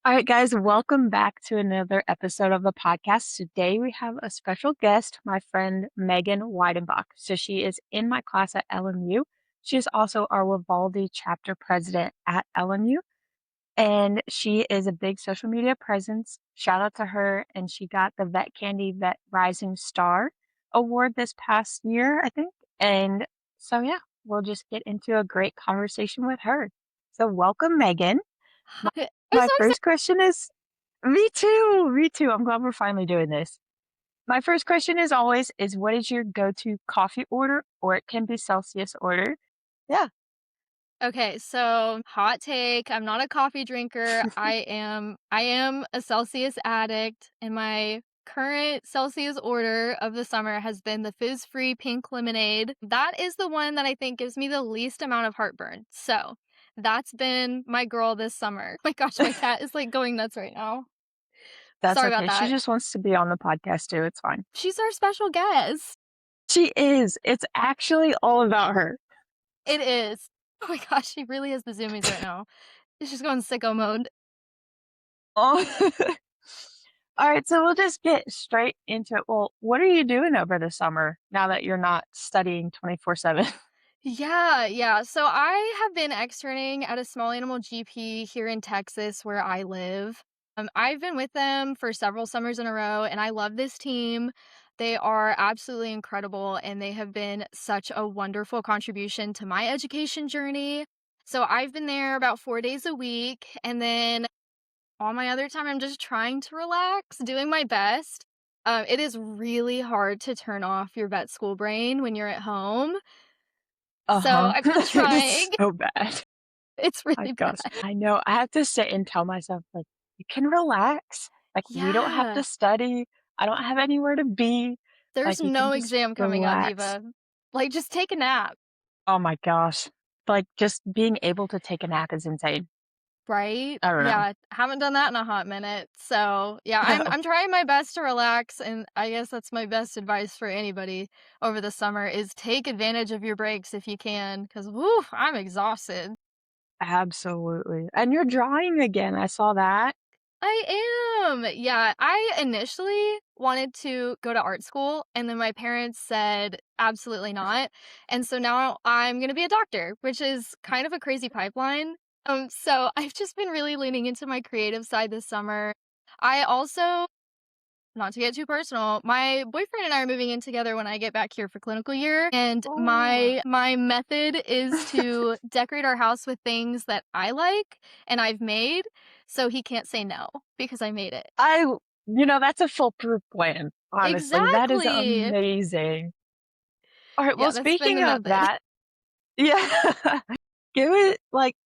All right, guys, welcome back to another episode of the podcast. Today we have a special guest, my friend Megan Weidenbach. So she is in my class at LMU. She is also our Vivaldi chapter president at LMU, and she is a big social media presence. Shout out to her, and she got the Vet Candy Vet Rising Star award this past year, I think. And so, yeah, we'll just get into a great conversation with her. So, welcome, Megan. My, Hi. I'm my so excited. first question is me too. Me too. I'm glad we're finally doing this. My first question is always is what is your go-to coffee order, or it can be Celsius order? Yeah. Okay, so hot take. I'm not a coffee drinker. I am a Celsius addict, and my current Celsius order of the summer has been the fizz-free pink lemonade. That is the one that I think gives me the least amount of heartburn. So, that's been my girl this summer. My gosh, my cat is like going nuts right now. That's Sorry about okay. She that. just wants to be on the podcast too. It's fine. She's our special guest. She is. It's actually all about her. It is. Oh my gosh, she really has the zoomies right now. She's going sicko mode. Oh. All right, so we'll just get straight into it. Well, what are you doing over the summer now that you're not studying 24/7? Yeah. So I have been externing at a small animal GP here in Texas where I live. I've been with them for several summers in a row, and I love this team. They are absolutely incredible, and they have been such a wonderful contribution to my education journey. So I've been there about 4 days a week, and then all my other time, I'm just trying to relax, doing my best. It is really hard to turn off your vet school brain when you're at home. So Uh-huh. I've been It is trying. so bad. It's My really gosh. bad. I know. I have to sit and tell myself, like, you can relax. Like, we don't have Yeah. to study. I don't have anywhere to be. There's Like, you can no just exam coming up, relax. Diva. Like, just take a nap, Oh my gosh. Like, just being able to take a nap is insane. right? I don't know. Yeah, haven't done that in a hot minute. So, yeah, I'm trying my best to relax, and I guess that's my best advice for anybody over the summer is take advantage of your breaks if you can, because woo, I'm exhausted. Absolutely. And you're drawing again. I saw that. I am. Yeah, I initially wanted to go to art school, and then my parents said, absolutely not. And so now I'm going to be a doctor, which is kind of a crazy pipeline. So I've just been really leaning into my creative side this summer. I also, not to get too personal, my boyfriend and I are moving in together when I get back here for clinical year, and Oh. my method is to decorate our house with things that I like and I've made, so he can't say no because I made it. I, that's a foolproof plan. Honestly, that is Exactly. amazing. All right. Yeah, Well, that's been the speaking of method. that, yeah.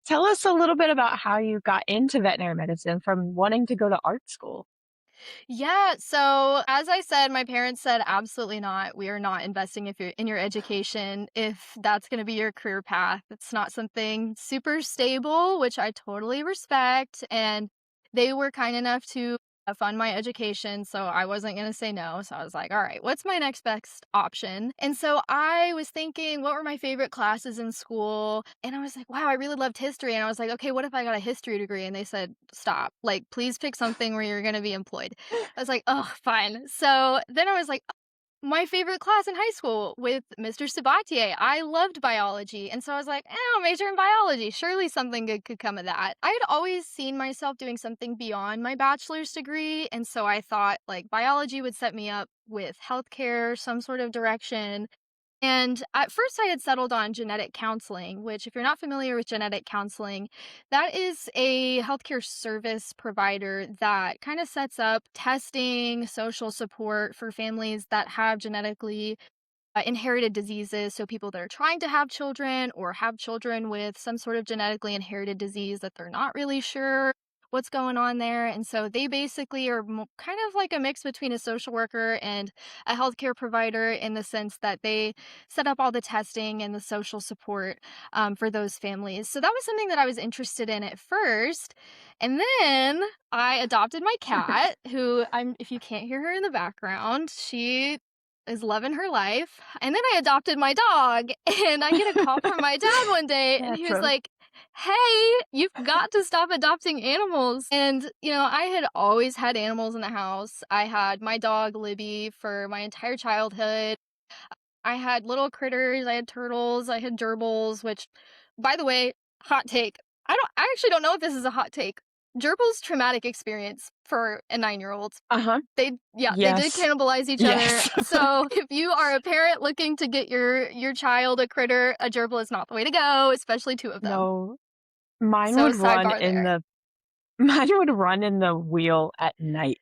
Tell us a little bit about how you got into veterinary medicine from wanting to go to art school. Yeah, so as I said, my parents said, absolutely not. We are not investing if you're in your education if that's going to be your career path. It's not something super stable, which I totally respect. And they were kind enough to fund my education, so I wasn't going to say no. So I was like, all right, what's my next best option? And so I was thinking, what were my favorite classes in school? And I was like, wow, I really loved history. And I was like, okay, what if I got a history degree? And they said, stop. Like, please pick something where you're going to be employed. I was like, "Oh, fine." So then I was like, my favorite class in high school with Mr. Sabatier. I loved biology. And so I was like, I'll major in biology. Surely something good could come of that. I had always seen myself doing something beyond my bachelor's degree. And so I thought like biology would set me up with healthcare, some sort of direction. And at first, I had settled on genetic counseling, which, if you're not familiar with genetic counseling, that is a healthcare service provider that kind of sets up testing, social support for families that have genetically inherited diseases. So, people that are trying to have children or have children with some sort of genetically inherited disease that they're not really sure what's going on there. And so, they basically are kind of like a mix between a social worker and a healthcare provider in the sense that they set up all the testing and the social support for those families. So, that was something that I was interested in at first. And then I adopted my cat, who if you can't hear her in the background, she is loving her life. And then I adopted my dog, and I get a call from my dad one day, and he That's was like, "Hey, you've got to stop adopting animals." And, I had always had animals in the house. I had my dog, Libby, for my entire childhood. I had little critters, I had turtles, I had gerbils, which, by the way, hot take. I actually don't know if this is a hot take. Gerbils traumatic experience for a 9-year-old. Uh-huh. They did Yes. cannibalize each other. Yes. So if you are a parent looking to get your child a critter, a gerbil is not the way to go, especially 2 of them. No, mine So would run sidebar in there. the mine would run in the wheel at night,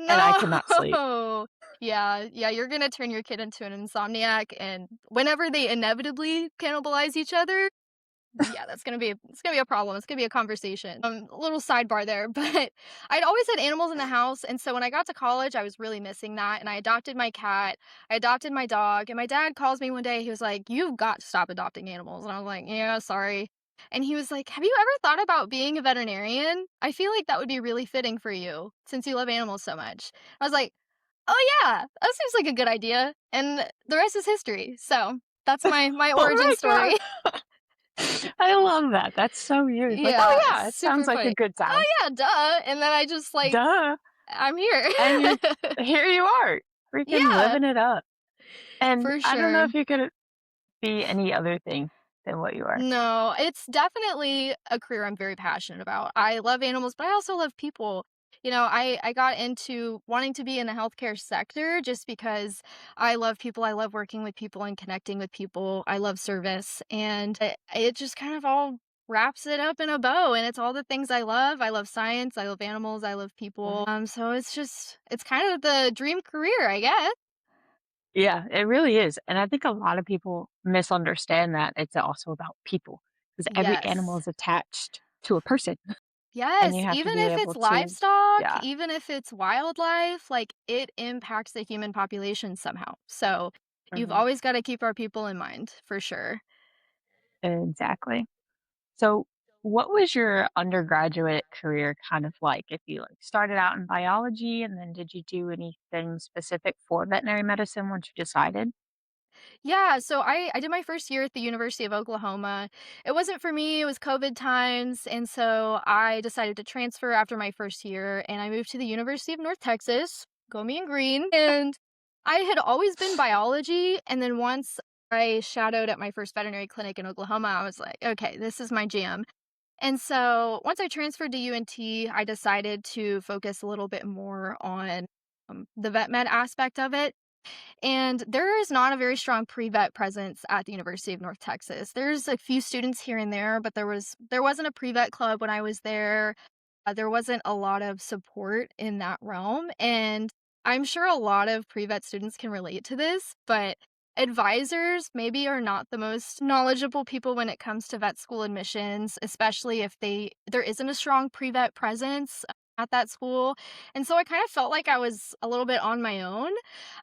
and I could not sleep. No. Yeah, you're gonna turn your kid into an insomniac, and whenever they inevitably cannibalize each other, yeah, it's gonna be a problem, it's gonna be a conversation. A little sidebar there, but I'd always had animals in the house, and so when I got to college, I was really missing that, and I adopted my cat, I adopted my dog, and my dad calls me one day, he was like, "You've got to stop adopting animals," and I was like, "Yeah, sorry." And he was like, "Have you ever thought about being a veterinarian? I feel like that would be really fitting for you, since you love animals so much." I was like, "Oh yeah, that seems like a good idea," and the rest is history. So, that's my Oh origin my story. god. I love that. That's so you. It's like, "Oh, Yeah, yeah, it sounds super like a funny. good time." "Oh, yeah, duh," and then I just, Duh. I'm here. And here you are, freaking Yeah, living it up. And for I don't know sure. if you could be any other thing than what you are. No, it's definitely a career I'm very passionate about. I love animals, but I also love people. I got into wanting to be in the healthcare sector just because I love people. I love working with people and connecting with people. I love service, and it just kind of all wraps it up in a bow. And it's all the things I love. I love science. I love animals. I love people. So it's kind of the dream career, I guess. Yeah, it really is, and I think a lot of people misunderstand that it's also about people, because every animal Yes. is attached to a person, and you Yes, have to even be if able it's to livestock, yeah, even if it's wildlife, it impacts the human population somehow. So, you've mhm, always gotta keep our people in mind, for sure. exactly. So, what was your undergraduate career kind of like? If you, like, started out in biology, and then did you do anything specific for veterinary medicine once you decided? Yeah, so I did my first year at the University of Oklahoma. It wasn't for me, it was COVID times, and so I decided to transfer after my first year, and I moved to the University of North Texas, go me and green, and I had always been biology, and then once I shadowed at my first veterinary clinic in Oklahoma, I was like, "Okay, this is my jam." And so once I transferred to UNT, I decided to focus a little bit more on, the vet med aspect of it. And there is not a very strong pre-vet presence at the University of North Texas. There's a few students here and there, but there wasn't a pre-vet club when I was there. There wasn't a lot of support in that realm, and I'm sure a lot of pre-vet students can relate to this, but advisors maybe are not the most knowledgeable people when it comes to vet school admissions, especially if there isn't a strong pre-vet presence at that school. And so I kind of felt like I was a little bit on my own.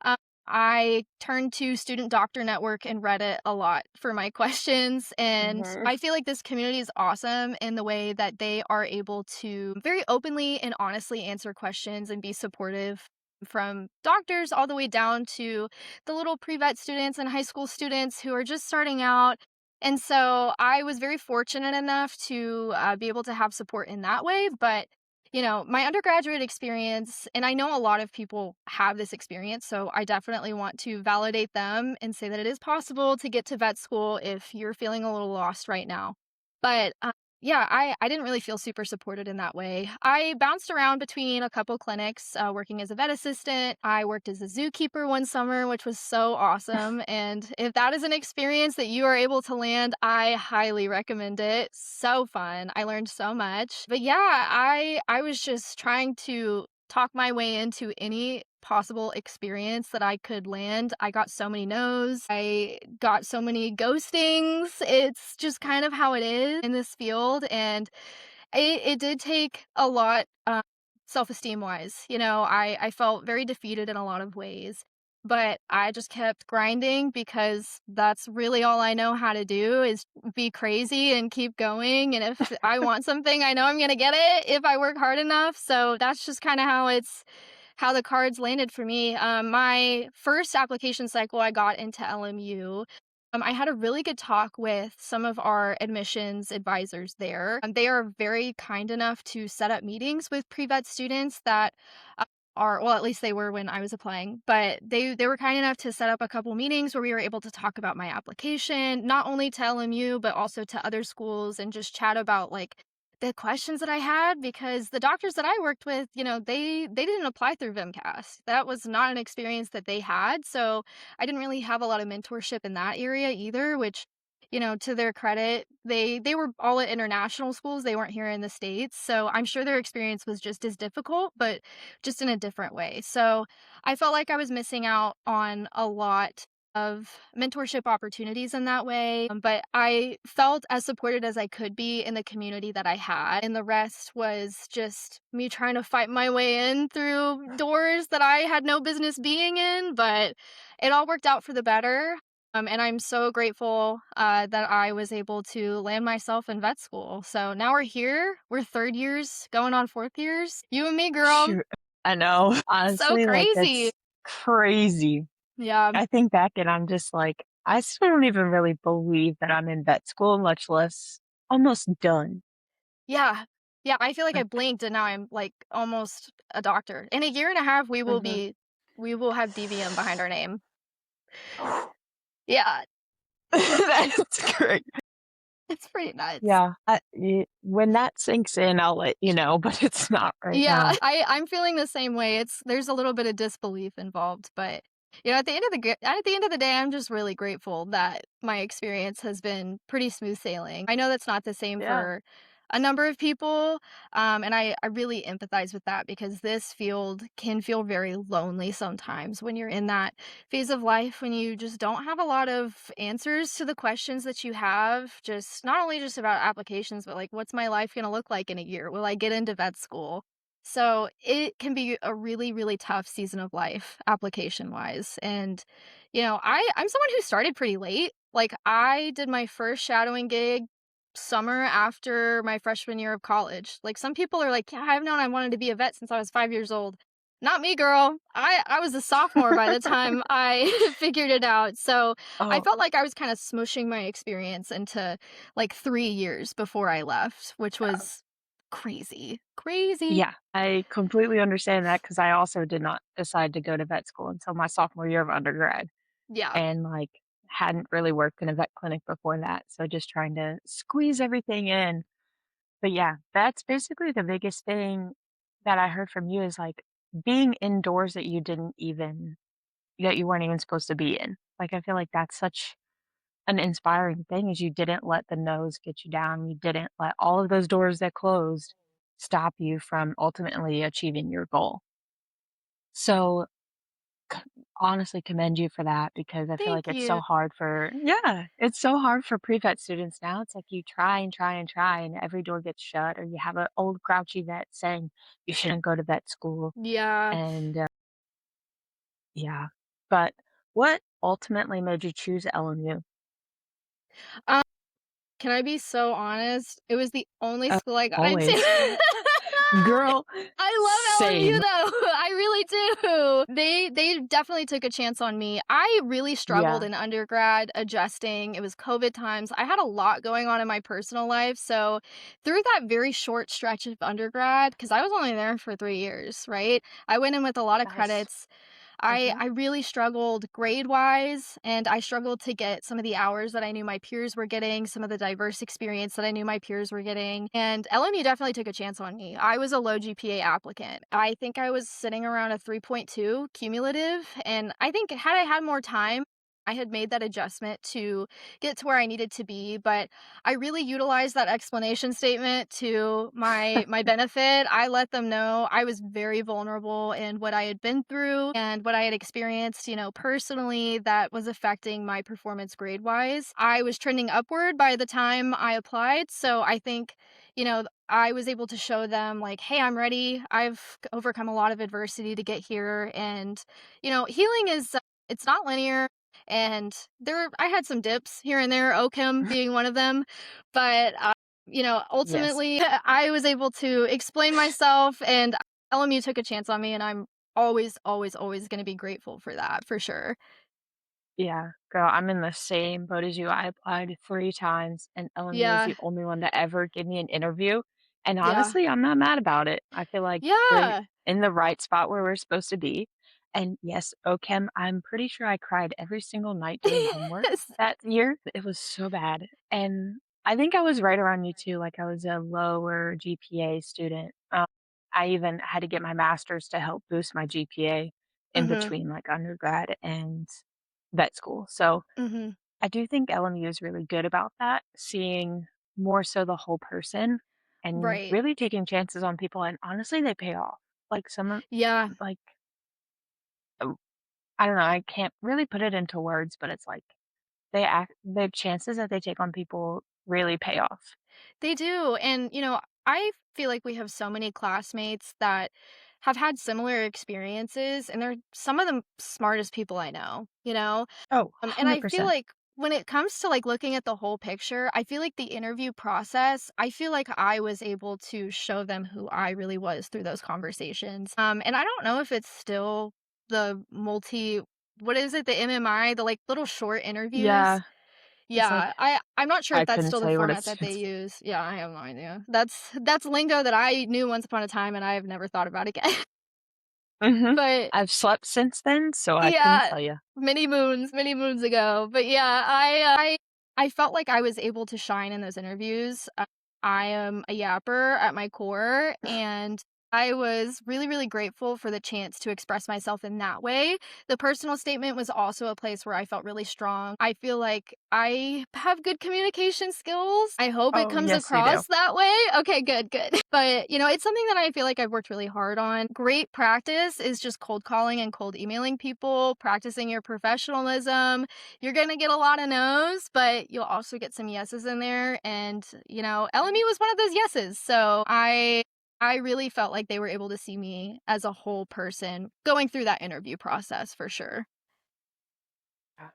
Um, I turned to Student Doctor Network and Reddit a lot for my questions, and Mhm. I feel like this community is awesome in the way that they are able to very openly and honestly answer questions and be supportive from doctors all the way down to the little pre-vet students and high school students who are just starting out. And so I was very fortunate enough to be able to have support in that way. But my undergraduate experience, and I know a lot of people have this experience, so I definitely want to validate them and say that it is possible to get to vet school if you're feeling a little lost right now. But yeah, I didn't really feel super supported in that way. I bounced around between a couple clinics working as a vet assistant. I worked as a zookeeper one summer, which was so awesome. And if that is an experience that you are able to land, I highly recommend it. So fun. I learned so much. But yeah, I was just trying to talk my way into any possible experience that I could land. I got so many no's. I got so many ghostings. It's just kind of how it is in this field. And it did take a lot, self-esteem wise. I felt very defeated in a lot of ways, but I just kept grinding because that's really all I know how to do is be crazy and keep going. And if I want something, I know I'm going to get it if I work hard enough. So that's just kind of how the cards landed for me. My first application cycle, I got into LMU. I had a really good talk with some of our admissions advisors there. They are very kind enough to set up meetings with pre-vet students that are, well, at least they were when I was applying, but they were kind enough to set up a couple meetings where we were able to talk about my application, not only to LMU but also to other schools, and just chat about like the questions that I had, because the doctors that I worked with, they didn't apply through VMCAS. That was not an experience that they had. So I didn't really have a lot of mentorship in that area either, which, to their credit, they were all at international schools. They weren't here in the States. So I'm sure their experience was just as difficult, but just in a different way. So I felt like I was missing out on a lot of mentorship opportunities in that way. But I felt as supported as I could be in the community that I had. And the rest was just me trying to fight my way in through doors that I had no business being in. But it all worked out for the better. And I'm so grateful that I was able to land myself in vet school. So now we're here. We're third years, going on fourth years. You and me, girl. Shoot. I know. So Honestly, like, crazy. it's crazy. Yeah. I think back and I'm just like, I still don't even really believe that I'm in vet school, much less almost done. Yeah. Yeah, I feel like I Like, blinked and now I'm, like, almost a doctor. In a year and a half, mhm. we will have DVM behind our name. Yeah, That's great. it's pretty nuts. Yeah. When that sinks in, I'll let you know, but it's not right Yeah, now. I'm feeling the same way. There's a little bit of disbelief involved, but, at the end of the day, I'm just really grateful that my experience has been pretty smooth sailing. I know that's not the same Yeah. for a number of people, and I really empathize with that because this field can feel very lonely sometimes when you're in that phase of life when you just don't have a lot of answers to the questions that you have, just not only just about applications, but, like, what's my life gonna look like in a year? Will I get into vet school? So it can be a really, really tough season of life application wise. And, I'm someone who started pretty late. Like I did my first shadowing gig summer after my freshman year of college. Like some people are like, yeah, I've known I wanted to be a vet since I was 5 years old. Not me, girl. I was a sophomore by the time I figured it out. So I Oh, felt like I was kind of smushing my experience into like 3 years before I left, which was crazy. Crazy. yeah. I completely understand that because I also did not decide to go to vet school until my sophomore year of undergrad Yeah. and like hadn't really worked in a vet clinic before that. So just trying to squeeze everything in. But yeah, that's basically the biggest thing that I heard from you is like being indoors that you weren't even supposed to be in. Like I feel like that's such an inspiring thing is you didn't let the nose get you down. You didn't let all of those doors that closed stop you from ultimately achieving your goal. So c- honestly commend you for that because I feel like Thank it's you. so hard for yeah, it's so hard for pre-vet students now. It's like you try and try and try and every door gets shut or you have an old grouchy vet saying you shouldn't go to vet school Yeah. and yeah. But what ultimately made you choose LMU? Um, can I be so honest? It was the only Uh, school I got into. always. Girl, I love LMU same. though. I really do. They definitely took a chance on me. I really struggled Yeah. in undergrad adjusting. It was COVID times. I had a lot going on in my personal life. So through that very short stretch of undergrad, because I was only there for 3 years, right? I went in with a lot of Nice. credits. I Mhm. I really struggled grade-wise, and I struggled to get some of the hours that I knew my peers were getting, some of the diverse experience that I knew my peers were getting, and LMU definitely took a chance on me. I was a low GPA applicant. I think I was sitting around a 3.2 cumulative, and I think had I had more time, I had made that adjustment to get to where I needed to be, but I really utilized that explanation statement to my benefit. I let them know I was very vulnerable in what I had been through and what I had experienced, personally that was affecting my performance grade-wise. I was trending upward by the time I applied, so I think, I was able to show them like, "Hey, I'm ready. I've overcome a lot of adversity to get here." And, healing is it's not linear, and I had some dips here and there, Oakham being one of them, but, Yes. ultimately, I was able to explain myself, and LMU took a chance on me, and I'm always, always, always gonna be grateful for that, for sure. Yeah, girl, I'm in the same boat as you. I applied 3 times, and LMU is Yeah, the only one to ever give me an interview, and yeah. honestly, I'm not mad about it. I feel like we're Yeah. in the right spot where we're supposed to be, and yes, OChem, I'm pretty sure I cried every single night doing homework Yes. that year. It was so bad, and I think I was right around you too, like, I was a lower GPA student. I even had to get my master's to help boost my GPA in Mhm, between, like, undergrad and vet school. So mhm. I do think LMU is really good about that, seeing more so the whole person and Right. really taking chances on people. And honestly, they pay off. Like Yeah, like, oh, I don't know, I can't really put it into words, but it's like the chances that they take on people really pay off. they do, and, I feel like we have so many classmates that have had similar experiences, and they're some of the smartest people I know, you know? Oh, And I feel 100%. like when it comes to, like, looking at the whole picture, I feel like the interview process, I feel like I was able to show them who I really was through those conversations. And I don't know if it's still the multi what is it? The MMI, the, like, little short interviews? Yeah, it's like Yeah, I'm not sure if I that's couldn't still the tell you what it format that they stands. use. Yeah, I have no idea. That's lingo that I knew once upon a time, and I have never thought about again. Mhm. But I've slept since then, so I couldn't yeah, tell you. many moons ago. But yeah, I felt like I was able to shine in those interviews. I am a yapper at my core, and I was really, really grateful for the chance to express myself in that way. The personal statement was also a place where I felt really strong. I feel like I have good communication skills. I hope it Oh, comes yes, you do. across that way. Okay, good, good. But, it's something that I feel like I've worked really hard on. Great practice is just cold calling and cold emailing people, practicing your professionalism. You're going to get a lot of no's, but you'll also get some yeses in there. And, LME was one of those yeses. So I really felt like they were able to see me as a whole person going through that interview process for sure. Yeah.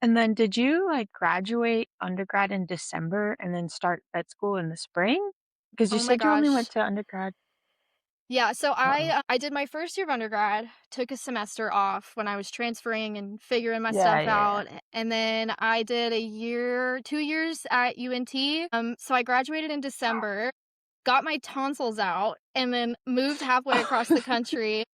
And then did you, like, graduate undergrad in December and then start vet school in the spring? Because you Oh my said you only went gosh. to undergrad. Yeah, so Uh-oh. I did my first year of undergrad, took a semester off when I was transferring and figuring my Yeah, stuff yeah, yeah. out, and then I did 2 years at UNT. So I graduated in December, got my tonsils out, and then moved halfway across the country.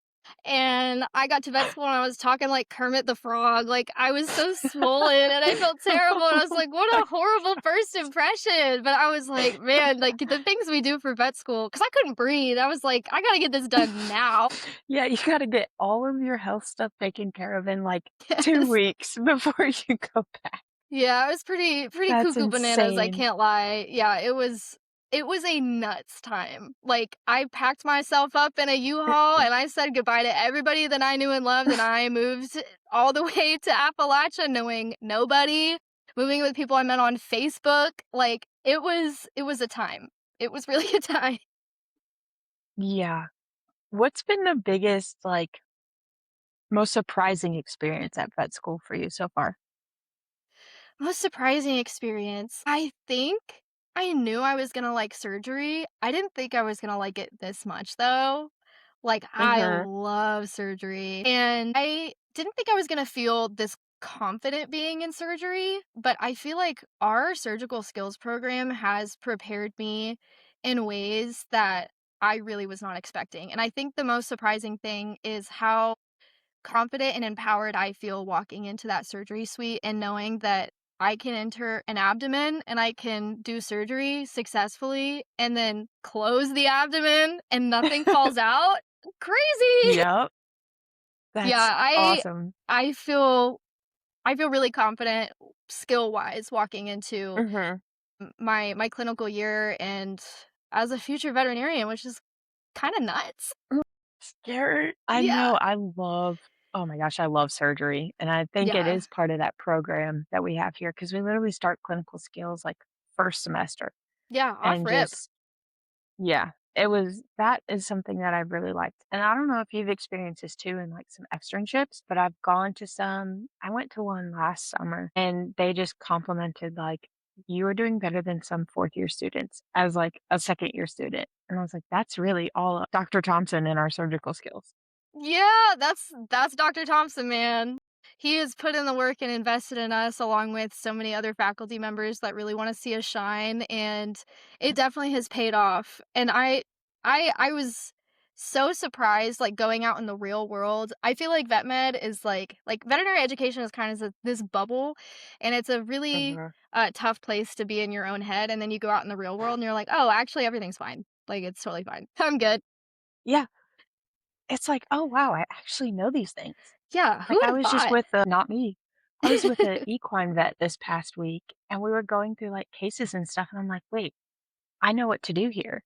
And I got to vet school and I was talking like Kermit the Frog. Like I was so swollen and I felt terrible. And I was Oh like, what my a horrible first impression. But I was like, man, like the things we do for vet school, because I couldn't breathe. I was like, I gotta get this done now. Yeah, you gotta get all of your health stuff taken care of in, like, 2 Yes. weeks before you go back. Yeah, it was pretty That's cuckoo bananas, I insane. can't lie. Yeah, it was a nuts time. Like, I packed myself up in a U-Haul and I said goodbye to everybody that I knew and loved, and I moved all the way to Appalachia knowing nobody, moving with people I met on Facebook. Like, it was a time. It was really a time. Yeah. What's been the biggest, like, most surprising experience at vet school for you so far? Most surprising experience. I think I knew I was gonna like surgery. I didn't think I was gonna like it this much though. Like, I Mhm. love surgery, and I didn't think I was gonna feel this confident being in surgery, but I feel like our surgical skills program has prepared me in ways that I really was not expecting, and I think the most surprising thing is how confident and empowered I feel walking into that surgery suite and knowing that I can enter an abdomen and I can do surgery successfully and then close the abdomen and nothing falls out. Crazy. Yep. Yeah, That's awesome. I feel I feel really confident skill-wise walking into Mhm. my clinical year and as a future veterinarian, which is kind of nuts. Scared? I know, Yeah. oh my gosh, I love surgery, and I think it Yeah. is part of that program that we have here because we literally start clinical skills, like, 1st semester, Yeah, off and rip. just yeah, that is something that I've really liked, and I don't know if you've experienced this too in, like, some externships, but I've gone to some I went to one last summer, and they just complimented, like, "You are doing better than some 4th year students," as, like, a 2nd year student, and I was like, "That's really all of Doctor Thompson and our surgical skills." Yeah, that's Doctor Thompson, man. he has put in the work and invested in us along with so many other faculty members that really wanna see us shine, and it definitely has paid off, and I was so surprised, like, going out in the real world. I feel like vet med is veterinary education is kind of this bubble, and it's a really, Mhm. tough place to be in your own head, and then you go out in the real world and you're like, "Oh, actually everything's fine. Like, it's totally fine. I'm good." Yeah, it's like, "Oh, wow, I actually know these things." Yeah, who Like, would I have was just thought? with the not me. I was with a equine vet this past week, and we were going through, like, cases and stuff, and I'm like, "Wait, I know what to do here."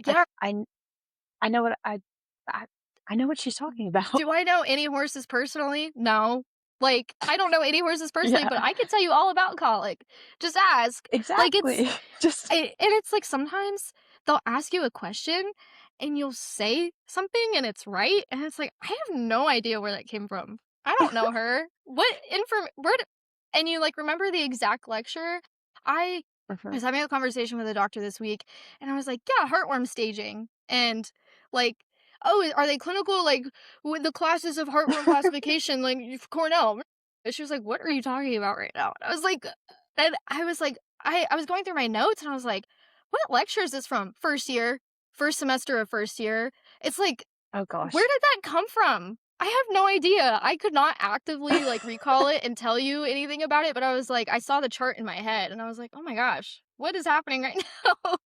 Like, Yeah. I know what I I know what she's talking about. Do I know any horses personally? No. Like, I don't know any horses personally, Yeah, but I can tell you all about colic. Just ask. Like, exactly. Just and it's like sometimes they'll ask you a question and you'll say something and it's right, and it's like, I have no idea where that came from. I don't know her. Where and you like remember the exact lecture? I Mhm. was having a conversation with a doctor this week and I was like, yeah, heartworm staging. And like, oh, are they clinical? Like with the classes of heartworm classification, like Cornell. And she was like, what are you talking about right now? And I was like, and I was like, I was going through my notes and I was like, "What lecture is this from? First year, first semester of first year." It's like, Oh where gosh. did that come from? I have no idea. I could not actively, like, recall it and tell you anything about it, but I was like I saw the chart in my head and I was like, "Oh my gosh, what is happening right now?"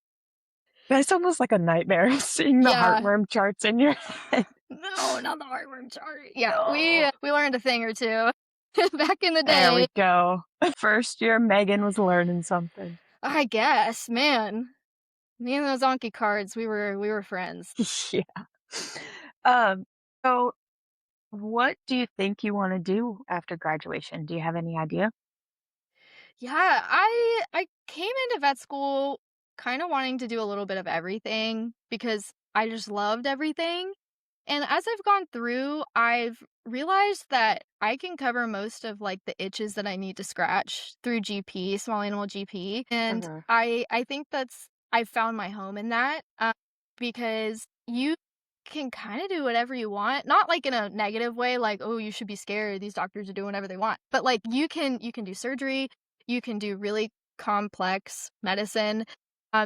That's almost like a nightmare seeing the Yeah. heartworm charts in your head. No, not the heartworm chart. Yeah, No. we learned a thing or 2 back in the There day. we go. First year Megan was learning something. I guess, man. Me and those Anki cards, we were friends. Yeah. Um, so what do you think you wanna do after graduation? Do you have any idea? Yeah, I came into vet school kind of wanting to do a little bit of everything because I just loved everything. And as I've gone through, I've realized that I can cover most of like the itches that I need to scratch through GP, small animal GP. And Mhm. I think I've found my home in that because you can kind of do whatever you want, not like in a negative way, like, oh, you should be scared. These doctors are doing whatever they want. But like you can do surgery, you can do really complex medicine,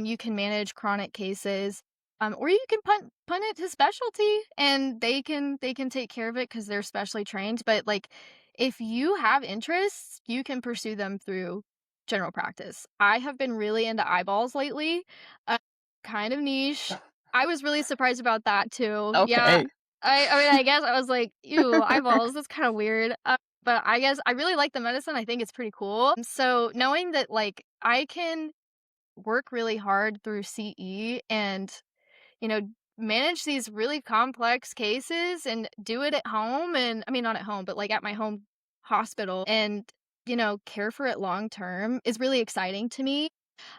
you can manage chronic cases, or you can punt it to specialty and they can take care of it because 'cause they're specially trained, but, like, if you have interests, you can pursue them through general practice. I have been really into eyeballs lately, uh, kind of niche. I was really surprised about that too. Yeah, Okay. I mean, I guess I was like, "Ew, eyeballs, that's kinda weird," but I guess I really like the medicine, I think it's pretty cool. So, knowing that, like, I can work really hard through CE and you know, manage these really complex cases and do it at home and I mean, not at home, but like at my home hospital and, care for it long term is really exciting to me.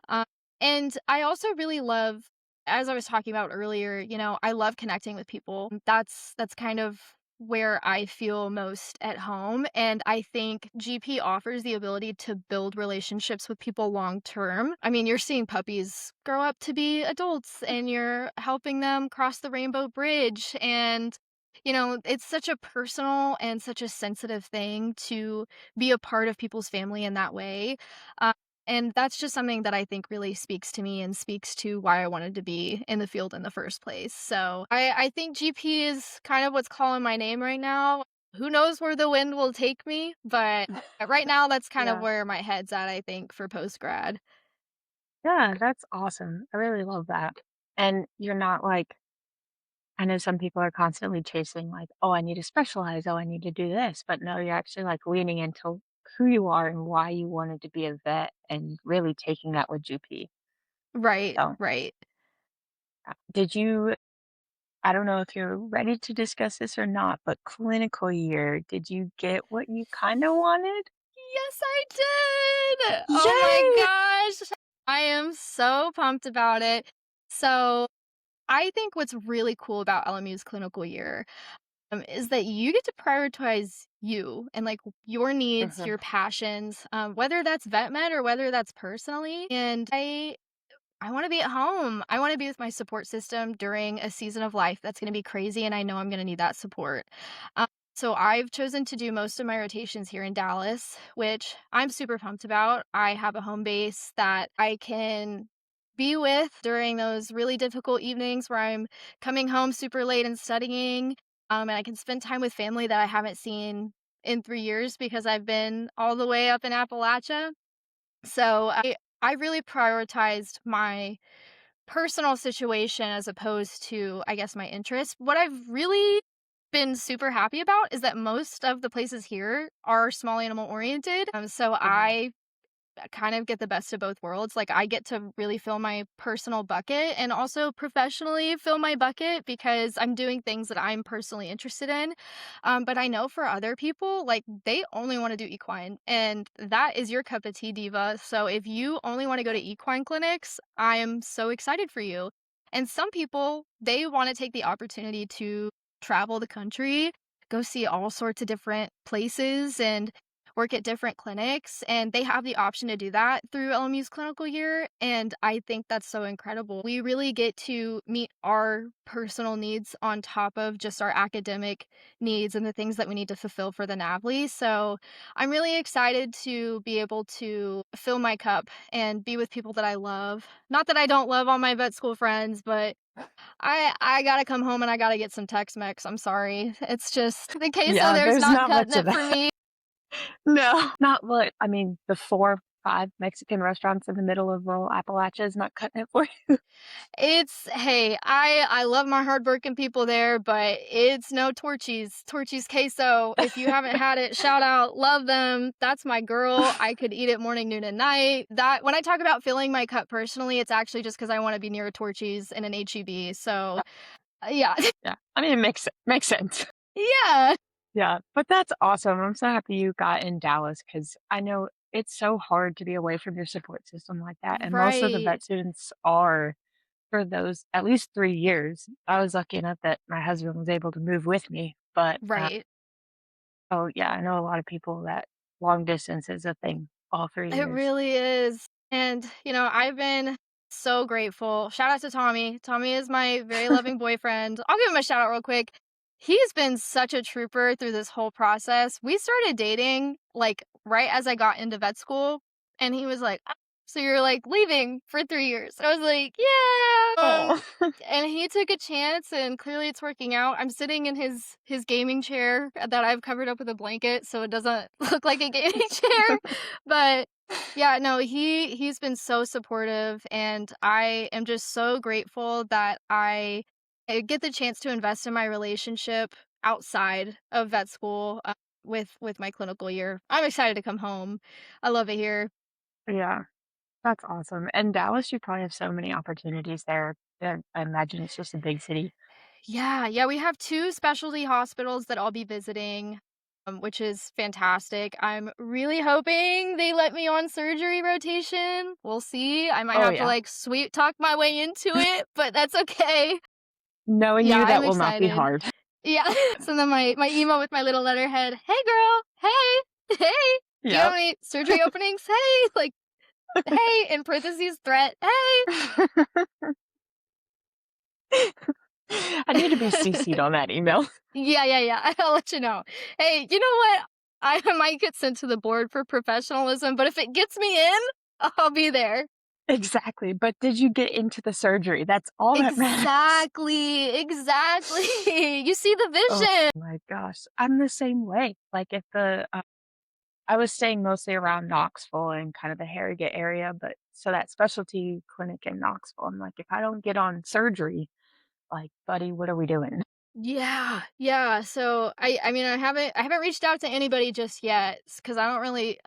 Um, and I also really love, as I was talking about earlier, I love connecting with people. That's kind of where I feel most at home. And I think GP offers the ability to build relationships with people long term. I mean, you're seeing puppies grow up to be adults and you're helping them cross the rainbow bridge. And it's such a personal and such a sensitive thing to be a part of people's family in that way. Uh, and that's just something that I think really speaks to me and speaks to why I wanted to be in the field in the first place. So I think GP is kind of what's calling my name right now. Who knows where the wind will take me, but right now that's kind of Yeah. where my head's at, I think, for post grad. Yeah, that's awesome. I really love that. And you're not like I know some people are constantly chasing like, "Oh, I need to specialize. Oh, I need to do this." But no, you're actually like leaning into who you are and why you wanted to be a vet and really taking that with GP. Right, So, right. did you I don't know if you're ready to discuss this or not, but clinical year, did you get what you kind of wanted? Yes, I did. Oh my Yay! gosh. I am so pumped about it. So I think what's really cool about LMU's clinical year is that you get to prioritize you and like your needs, Mhm. your passions, whether that's vet med or whether that's personally. And I want to be at home. I want to be with my support system during a season of life that's going to be crazy, and I know I'm going to need that support. So I've chosen to do most of my rotations here in Dallas, which I'm super pumped about. I have a home base that I can be with during those really difficult evenings where I'm coming home super late and studying. And I can spend time with family that I haven't seen in 3 years because I've been all the way up in Appalachia. So I really prioritized my personal situation as opposed to, I guess, my interests. What I've really been super happy about is that most of the places here are small animal oriented. So Mhm. I kind of get the best of both worlds. Like, I get to really fill my personal bucket and also professionally fill my bucket because I'm doing things that I'm personally interested in. But I know for other people, like, they only want to do equine, and that is your cup of tea, diva. So if you only want to go to equine clinics, I am so excited for you. And some people, they want to take the opportunity to travel the country, go see all sorts of different places, and work at different clinics, and they have the option to do that through LMU's clinical year, and I think that's so incredible. We really get to meet our personal needs on top of just our academic needs and the things that we need to fulfill for the NAVLE, so I'm really excited to be able to fill my cup and be with people that I love. Not that I don't love all my vet school friends, but I gotta come home and I gotta get some Tex-Mex, I'm sorry. It's just the queso Yeah, there's there's not not cutting much of it for that. me. No. Not what I mean, the 4, 5 Mexican restaurants in the middle of rural Appalachia is not cutting it for you. It's hey, I love my hardworking people there, but it's no Torchy's. Torchy's queso. If you haven't had it, shout out, love them. That's my girl. I could eat it morning, noon, and night. That when I talk about filling my cup personally, it's actually just because I want to be near a Torchy's and an HEB. So yeah, Yeah. I mean, it makes sense. yeah, Yeah, but that's awesome. I'm so happy you got in Dallas because I know it's so hard to be away from your support system like that, and most of the right, vet students are for those at least 3 years. I was lucky enough that my husband was able to move with me, but, right. oh, yeah, I know a lot of people that long distance is a thing all 3 It years. really is. And, I've been so grateful. Shout out to Tommy. Tommy is my very loving boyfriend. I'll give him a shout out real quick. He's been such a trooper through this whole process. We started dating like right as I got into vet school, and he was like, "Ah, so you're like leaving for 3 years." I was like, "Yeah." Oh. And he took a chance, and clearly it's working out. I'm sitting in his gaming chair that I've covered up with a blanket so it doesn't look like a gaming chair. But yeah, no, he's been so supportive, and I am just so grateful that I get the chance to invest in my relationship outside of vet school, with my clinical year. I'm excited to come home. I love it here. Yeah, that's awesome, and Dallas, you probably have so many opportunities there, and I imagine it's just a big city. Yeah, yeah, we have 2 specialty hospitals that I'll be visiting, which is fantastic. I'm really hoping they let me on surgery rotation. We'll see. I might Oh, have to, yeah. like, sweet talk my way into it, but that's okay. Knowing Yeah, you, I'm that will not be excited. hard. Yeah. So then my email with my little letterhead, "Hey, girl. Hey. Hey. Do you have Yep. any surgery openings? Hey." Like, "Hey," in parentheses, threat, "Hey." I need to be CC'd on that email. Yeah, yeah, yeah. I'll let you know. Hey, you know what? I might get sent to the board for professionalism, but if it gets me in, I'll be there. Exactly, but did you get into the surgery? That's all that matters. Exactly. Exactly. You see the Oh vision. my gosh, I'm the same way. Like, if I was staying mostly around Knoxville and kind of the Harrogate area, but so that specialty clinic in Knoxville, I'm like, "If I don't get on surgery, like, buddy, what are we doing?" Yeah, yeah. So I mean I haven't reached out to anybody just yet because I don't really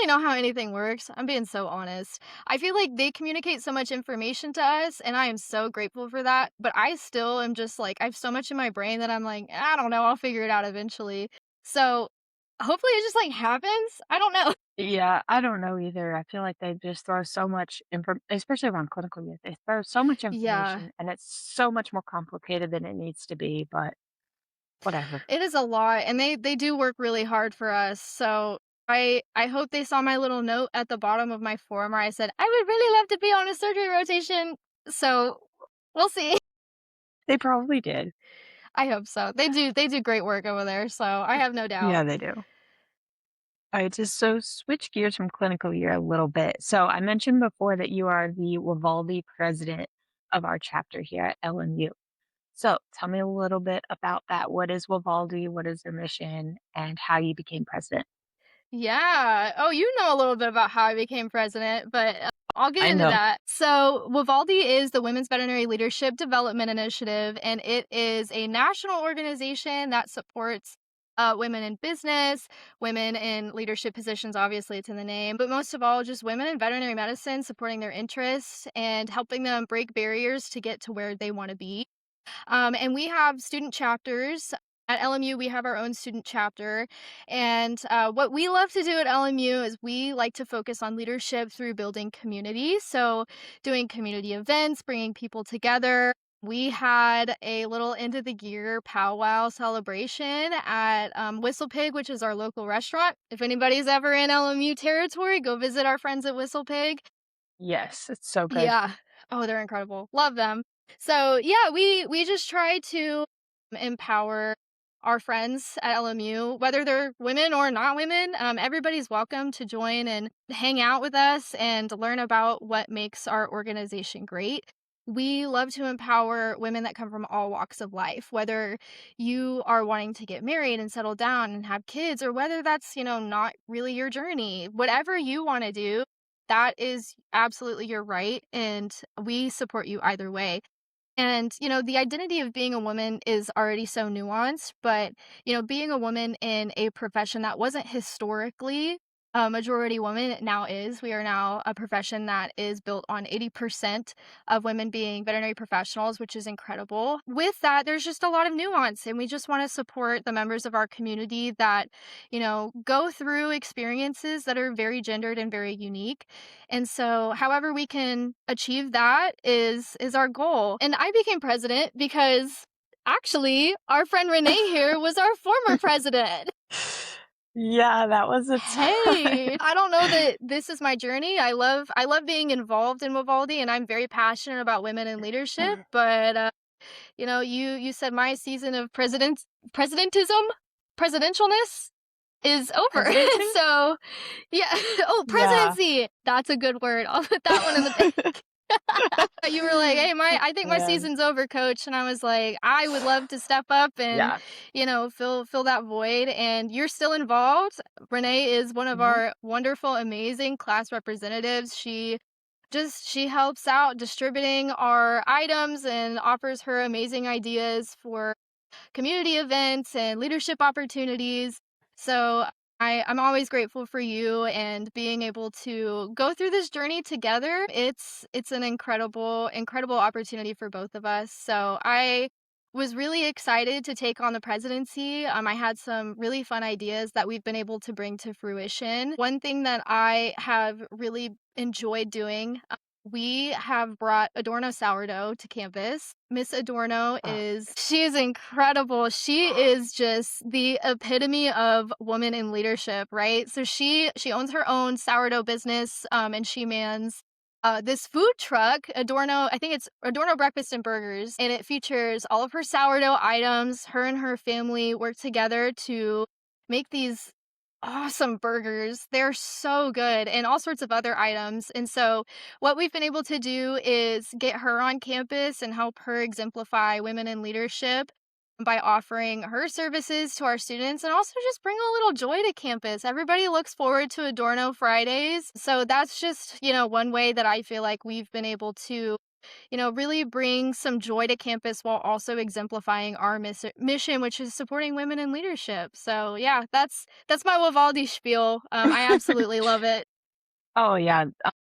know how anything works. I'm being so honest. I feel like they communicate so much information to us and I am so grateful for that. But I still am just like I have so much in my brain that I'm like, I don't know, I'll figure it out eventually. So hopefully it just like happens. I don't know. Yeah, I don't know either. I feel like they just throw so much especially around clinical youth, they throw so much Yeah. information, and it's so much more complicated than it needs to be, but whatever. It is a lot, and they do work really hard for us, so I hope they saw my little note at the bottom of my form where I said, "I would really love to be on a surgery rotation." So, we'll see. They probably did. I hope so. They do great work over there, so I have no Yeah, doubt. they do. I just so switch gears from clinical year a little bit. So I mentioned before that you are the Vivaldi president of our chapter here at LMU. So tell me a little bit about that. What is Vivaldi? What is their mission? And how you became president? Yeah. Oh, you know a little bit about how I became president, but I'll get I into know. that. So, Vivaldi is the Women's Veterinary Leadership Development Initiative, and it is a national organization that supports women in business, women in leadership positions, obviously, it's in the name, but most of all, just women in veterinary medicine, supporting their interests and helping them break barriers to get to where they want to be. And we have student chapters. At LMU, we have our own student chapter. And what we love to do at LMU is we like to focus on leadership through building community. So, doing community events, bringing people together. We had a little end of the year powwow celebration at Whistle Pig, which is our local restaurant. If anybody's ever in LMU territory, go visit our friends at Whistle Pig. Yes, it's so good. Yeah. Oh, they're incredible. Love them. So, yeah, we just try to empower our friends at LMU, whether they're women or not women. Everybody's welcome to join and hang out with us and learn about what makes our organization great. We love to empower women that come from all walks of life, whether you are wanting to get married and settle down and have kids, or whether that's, not really your journey. Whatever you want to do, that is absolutely your right, and we support you either way. And, the identity of being a woman is already so nuanced, but, being a woman in a profession that wasn't historically a majority woman, it now is. We are now a profession that is built on 80% of women being veterinary professionals, which is incredible. With that, there's just a lot of nuance, and we just want to support the members of our community that, go through experiences that are very gendered and very unique. And so however we can achieve that is our goal. And I became president because actually our friend Renee here was our former president. Yeah, that was a Hey, time. I don't know that this is my journey. I love being involved in Vivaldi, and I'm very passionate about women in leadership, but you said my season of presidentism, presidentialness is over. Presidency? So, yeah. Oh, Yeah. presidency. That's a good word. I'll put that one in the bank. You were like, "Hey, I think my Man. season's over, coach." And I was like, "I would love to step up and, Yeah. fill that void." And you're still involved. Renee is one of Mhm. our wonderful, amazing class representatives. She helps out distributing our items and offers her amazing ideas for community events and leadership opportunities. So I'm always grateful for you and being able to go through this journey together. It's an incredible opportunity for both of us. So I was really excited to take on the presidency. I had some really fun ideas that we've been able to bring to fruition. One thing that I have really enjoyed doing, we have brought Adorno sourdough to campus. Miss Adorno Oh. she is incredible. She is just the epitome of woman in leadership, right? So she owns her own sourdough business, and she mans this food truck, Adorno, I think it's Adorno Breakfast and Burgers, and it features all of her sourdough items. Her and her family work together to make these awesome burgers. They're so good, and all sorts of other items. And so what we've been able to do is get her on campus and help her exemplify women in leadership by offering her services to our students, and also just bring a little joy to campus. Everybody looks forward to Adorno Fridays. So that's just, one way that I feel like we've been able to, really bring some joy to campus while also exemplifying our mission, which is supporting women in leadership. So yeah, that's my Vivaldi spiel. I absolutely love it. Oh, yeah,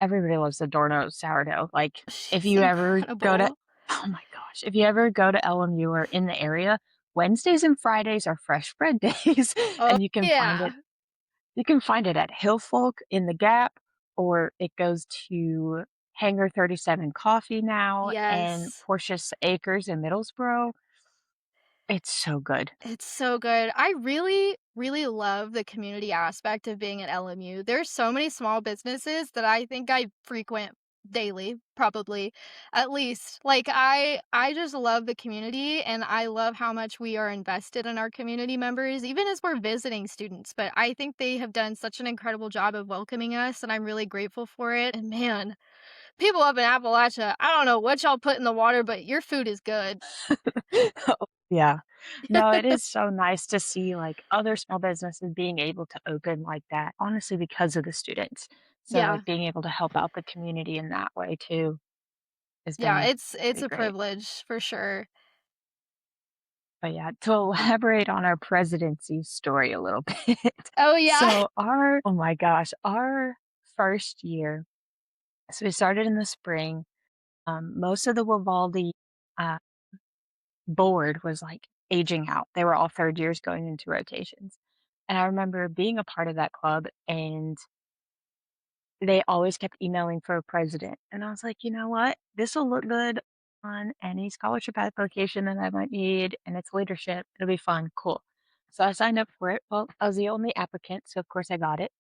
everybody loves Adorno sourdough, like, if She's you ever go to incredible. oh my gosh, if you ever go to LMU or in the area, Wednesdays and Fridays are fresh bread days, Oh and yeah. you can find it at Hillfolk in the Gap, or it goes to Hangar 37 Coffee now and Yes. Portia's Acres in Middlesboro. It's so good. It's so good. I really, really love the community aspect of being at LMU. There's so many small businesses that I think I frequent daily, probably, at least. Like, I just love the community, and I love how much we are invested in our community members, even as we're visiting students, but I think they have done such an incredible job of welcoming us, and I'm really grateful for it, and man, people up in Appalachia, I don't know what y'all put in the water, but your food is good. Oh, yeah. No, it is so nice to see, like, other small businesses being able to open like that, honestly, because of the students. So, Yeah. like, being able to help out the community in that way too has Yeah, been it's pretty a great. privilege for sure. But yeah, to elaborate on our presidency story a little bit. Oh, yeah. So our oh my gosh, our first year, so we started in the spring. Most of the Vivaldi uh, board was like aging out. They were all third years going into rotations. And I remember being a part of that club and they always kept emailing for a president, and I was like, "You know what? This'll look good on any scholarship application that I might need, and it's leadership. It'll be fun. Cool." So I signed up for it. Well, I was the only applicant, so of course I got it,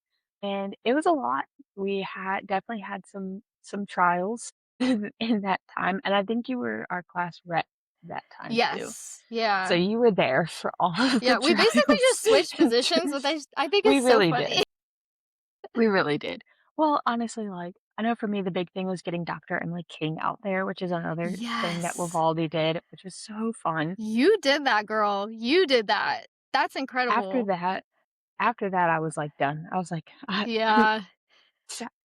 and it was a lot. We had definitely had some trials in that time, and I think you were our class rep that time too. Yes. So Yeah. you were there for all of the Yeah, we basically trials. just switched and positions, which I think is we so really funny. did. We really did. Well, honestly, like, I know for me, the big thing was getting Dr. Emily King out there, which is another thing that Yes. Vivaldi did, which was so fun. You did that, girl. You did that. That's After incredible. that after that, I was, like, done. I was like, I Yeah.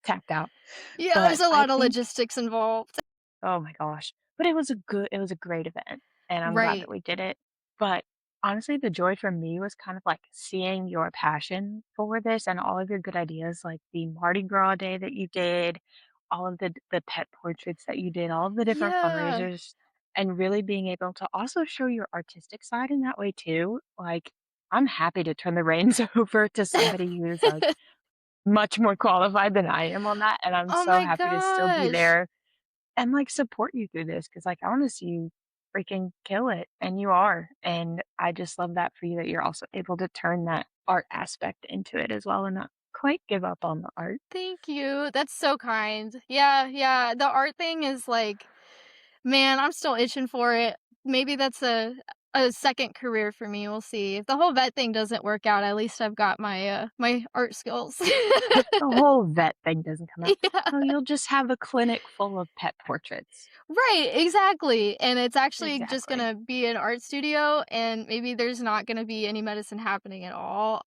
tapped out. Yeah, there's But a I lot of think logistics involved. oh my gosh. But it was a great event, and I'm glad that Right. we did it. But honestly, the joy for me was kind of like seeing your passion for this and all of your good ideas, like the Mardi Gras day that you did, all of the pet portraits that you did, all of the different Yeah. fundraisers, and really being able to also show your artistic side in that way too. Like, I'm happy to turn the reins over to somebody who's like much more qualified than I am on that, and I'm Oh so my happy to still be gosh. there and, like, support you through this because, like, I wanna see you freaking kill it, and you are, and I just love that for you that you're also able to turn that art aspect into it as well and not quite give up on the art. Thank you. That's so kind. Yeah, yeah. The art thing is like, man, I'm still itching for it. Maybe that's a second career for me. We'll see. If the whole vet thing doesn't work out, at least I've got my art skills. If the whole vet thing doesn't come out, Yeah. oh, you'll just have a clinic full of pet portraits. Right, exactly. And it's actually just Exactly. gonna be an art studio, and maybe there's not gonna be any medicine happening at all.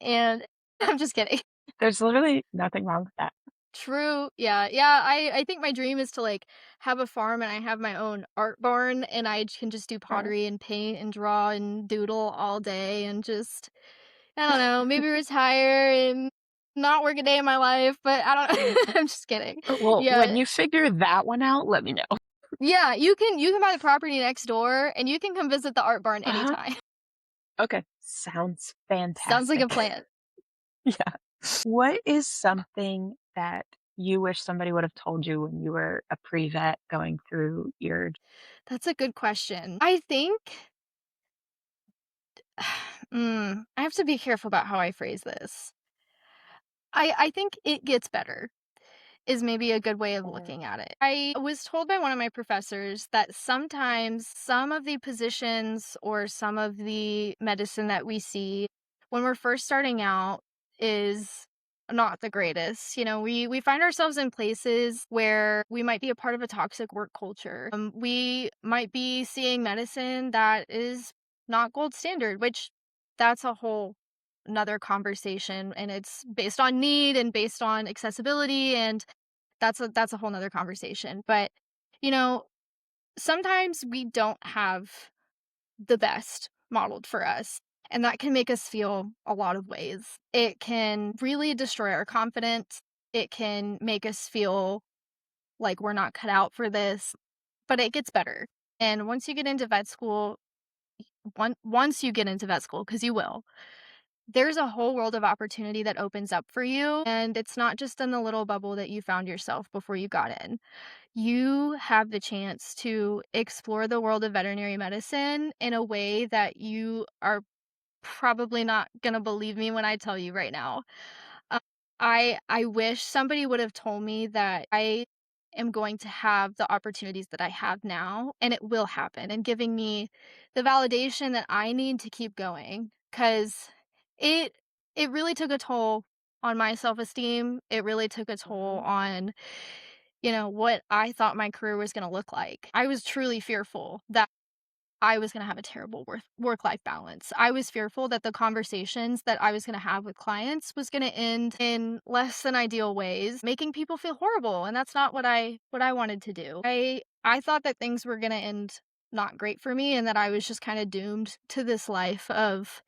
And I'm just kidding. There's literally nothing wrong with that. True. Yeah. Yeah. I think my dream is to like have a farm and I have my own art barn and I can just do Right. pottery and paint and draw and doodle all day and just I don't know, maybe retire and not work a day in my life, but I don't I'm just kidding. Well, when Yeah. you figure that one out, let me know. Yeah, you can buy the property next door and you can come visit the art barn Uh-huh. anytime. Okay. Sounds Sounds like a fantastic. plan. Yeah. What is something that you wish somebody would have told you when you were a pre-vet going through your That's a good question. I think I have to be careful about how I phrase this. I think it gets better. Is maybe a good way of Mm, looking at it. I was told by one of my professors that sometimes some of the positions or some of the medicine that we see when we're first starting out is not the greatest. You know, we find ourselves in places where we might be a part of a toxic work culture. We might be seeing medicine that is not gold standard, which that's a whole another conversation and it's based on need and based on accessibility and that's a whole nother conversation, but, you know, sometimes we don't have the best modeled for us, and that can make us feel a lot of ways. It can really destroy our confidence, it can make us feel like we're not cut out for this, but it gets better, and once you get into vet school once you get into vet school, because you will, there's a whole world of opportunity that opens up for you, and it's not just in the little bubble that you found yourself before you got in. You have the chance to explore the world of veterinary medicine in a way that you are probably not gonna believe me when I tell you right now. Uh, I wish somebody would have told me that am going to have the opportunities that I have now, and it will happen, and giving me the validation that I need to keep going, 'cause it it really took a toll on my self-esteem. It really took a toll Mhm. on, what I thought my career was gonna look like. I was truly fearful that I was gonna have a terrible work-life balance. I was fearful that the conversations that I was gonna have with clients was gonna end in less than ideal ways, making people feel horrible, and that's not what I wanted to do. I thought that things were gonna end not great for me and that I was just kinda doomed to this life of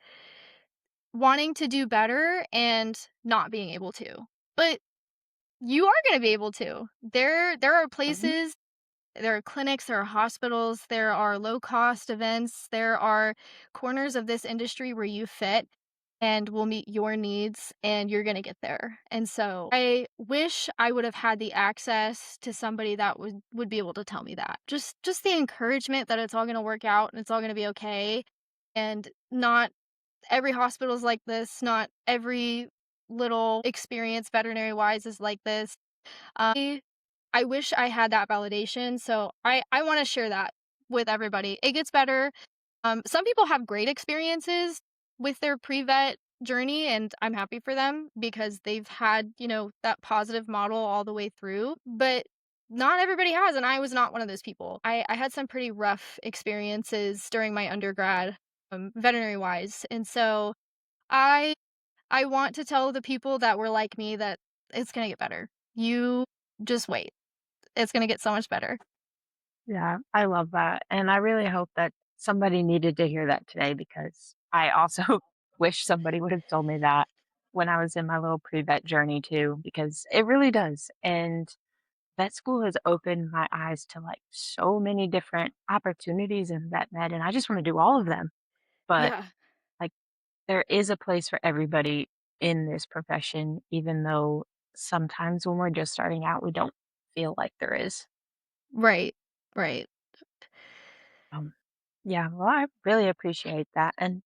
wanting to do better and not being able to. But you are gonna be able to. There are Mhm. places, there are clinics, there are hospitals, there are low-cost events, there are corners of this industry where you fit and will meet your needs, and you're gonna get there. And so, I wish I would have had the access to somebody that would be able to tell me that. Just the encouragement that it's all gonna work out and it's all gonna be okay, and not every hospital is like this, not every little experience veterinary-wise is like this. I wish I had that validation, so I wanna share that with everybody. It gets better. Some people have great experiences with their pre-vet journey, and I'm happy for them because they've had, that positive model all the way through, but not everybody has, and I was not one of those people. I had some pretty rough experiences during my undergrad, veterinary-wise, and so I I want to tell the people that were like me that it's gonna get better. You just wait. It's gonna get so much better. Yeah, I love that, and I really hope that somebody needed to hear that today because I also wish somebody would have told me that when I was in my little pre-vet journey too, because it really does, and vet school has opened my eyes to, like, so many different opportunities in vet med, and I just wanna do all of them, but, Yeah. like, there is a place for everybody in this profession, even though sometimes when we're just starting out, we don't feel like there is. Right. Right. Um, yeah, well, I really appreciate that. And